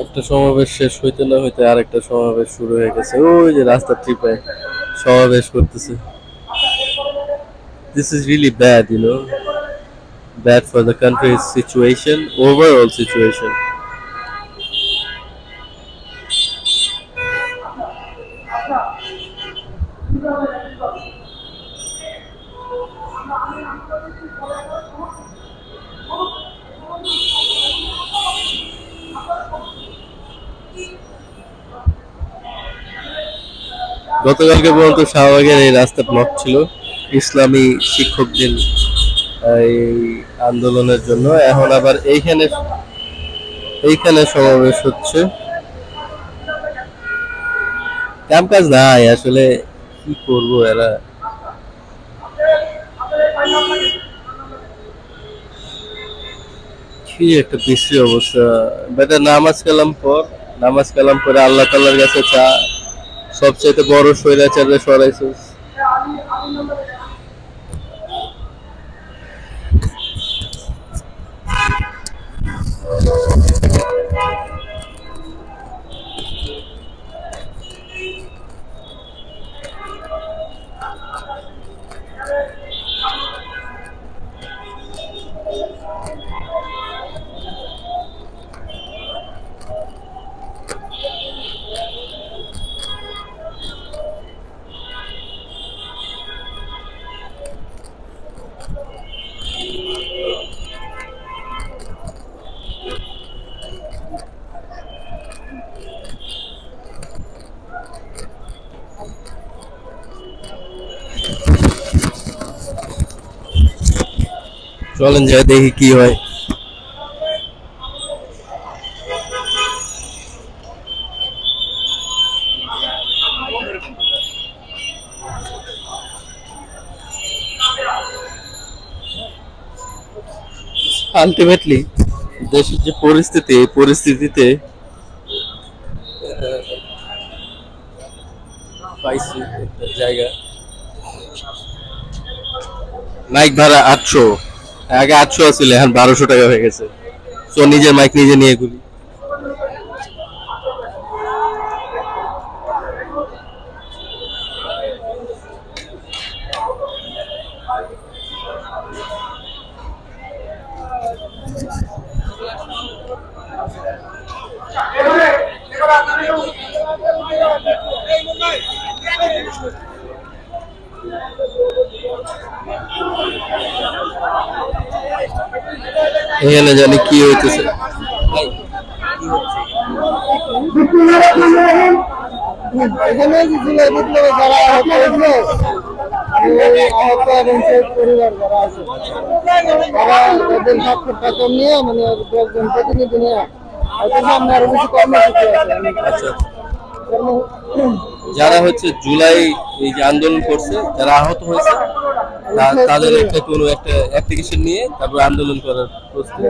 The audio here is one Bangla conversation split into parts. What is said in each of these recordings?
একটা সমাবেশ শেষ হইতে না হইতে আরেকটা সমাবেশ শুরু হয়ে গেছে, ওই যে রাস্তার ট্রিপে সমাবেশ করতেছে। This is really bad, bad for the country's situation, overall situation. গতকালকে পর্যন্ত শাহবাগের এই রাস্তা ব্লক ছিল ইসলামী শিক্ষকদের এই আন্দোলনের জন্য, এখন আবার এইখানে সমাবেশ হচ্ছে। কাম কাজ নাই আসলে, কি করবো এরা। কি একটা বিশ্রী অবস্থা। বেটা নামাজ কালাম পরে আল্লাহ তাআলার কাছে চা, সবচেয়ে বড় স্বৈরাচারে সরাইছিস। চলেন যাই দেখি কি হয়। আলটিমেটলি দেশের যে পরিস্থিতি, এই পরিস্থিতিতে পাইছি একটা জায়গা। মাইক ভাড়া 800, আগে 800 আছিল, এখন 1200 টাকা হয়ে গেছে। তো নিজের মাইক নিজে নিয়ে ঘুরি। এখানে জানি কি হইতেছে। এখানে জুলাই বিপ্লবে যারা আহত হয়েছিল, আহত এবং শহীদ পরিবার যারা আছে, তারা তাদের স্বাক্ষর নিয়ে, মানে 10 জন প্রতিনিধি নিয়ে হয়তো সামনে আরো কিছু কর্মসূচি আছে। যারা হচ্ছে জুলাই এই যে আন্দোলন করছে, যারা আহত হয়েছে, তাদের একটা কোনো একটা অ্যাপ্লিকেশন নিয়ে তারপর আন্দোলন করার প্রস্তুতি।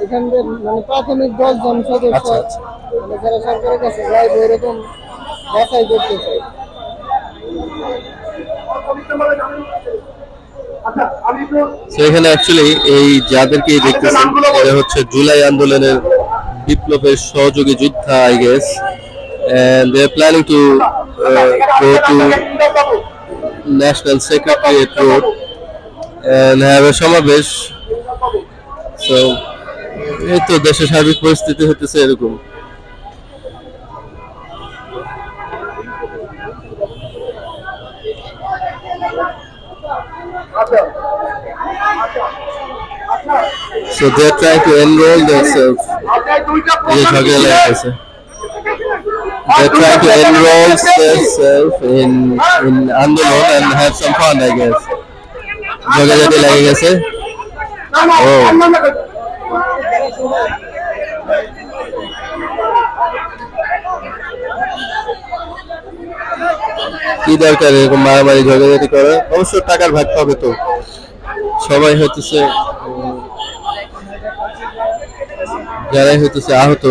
এখানকার মানে প্রাথমিক 10 জন সদস্য, মানে যারা সরকারের কাছে যায় এরকম বাছাই করতেছে। সেখানে অ্যাকচুয়ালি এই যাদেরকে দেখতেছেন, এরা হচ্ছে জুলাই আন্দোলনের বিপ্লবের সহযোগী যোদ্ধা, I guess, and they are planning to go to National Secretariat Road and have a সমাবেশ। So এই তো দেশের সার্বিক পরিস্থিতি হতেছে এরকম। So they are trying to enroll themselves. They are trying to enroll themselves in Andolon and have some fun, I guess. Jogajati lage geche. Oh. কি দরকার এরকম মারামারি ঝগড়াঝাটি করে? অবশ্য টাকার ভাগ পাবে তো সবাই। হইতেছে যারাই হইতেছে আহত,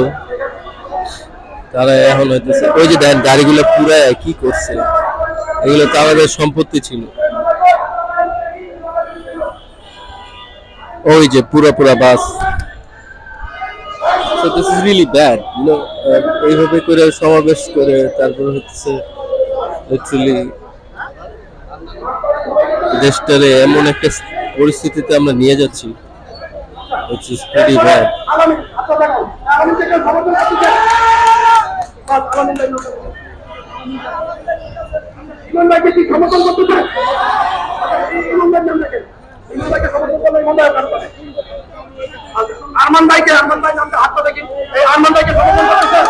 তারা এখন হইতেছে ওই যে গাড়িগুলো পুরায় কি করছে, এগুলো তো আমাদের সম্পত্তি ছিল। ওই যে পুরা বাস। So this is really bad, you know, এইভাবে করে সমাবেশ করে তারপর হচ্ছে অ্যাকচুয়ালি দেশটারে এমন একটা পরিস্থিতিতে আমরা নিয়ে যাচ্ছি, which is pretty bad. Arman ভাই নামটা হাত দেখি, এই আরমান ভাইকে সমর্থন করতেছে,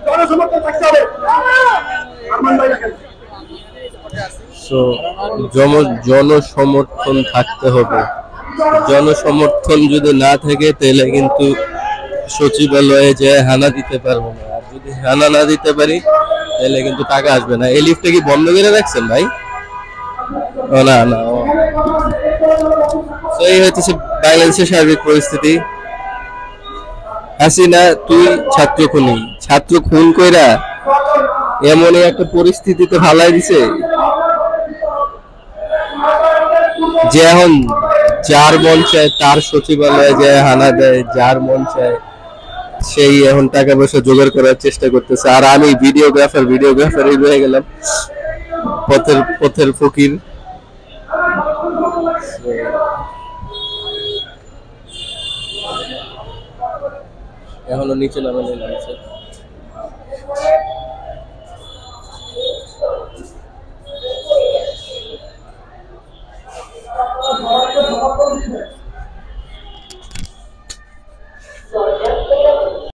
জনসমর্থন থাকতে হবে। আরমান ভাই দেখেন, সো জনসমর্থন থাকতে হবে। জনসমর্থন যদি না থাকে তাহলে কিন্তু সচিবালয়ে যে হানা দিতে পারবো না, আর যদি হানা না দিতে পারি তাহলে কিন্তু টাকা আসবে না। এই লিফটটা কি বন্ধ করে রাখছেন ভাই? ও না না, তো এই হচ্ছে বাংলাদেশের সার্বিক পরিস্থিতি। হাসিনা তুই ছাত্র খুন কইরা এমনই একটা পরিস্থিতিতে ফালাই দিছে যে এখন যার মন চায় তার সচিবালয়ে যে হানা দেয়, যার মন চায় সেই এখন টাকা পয়সা জোগাড় করার চেষ্টা করতেছে। আর আমি ভিডিওগ্রাফারই রয়ে গেলাম, পথের ফকির। এখনো নিচে নামে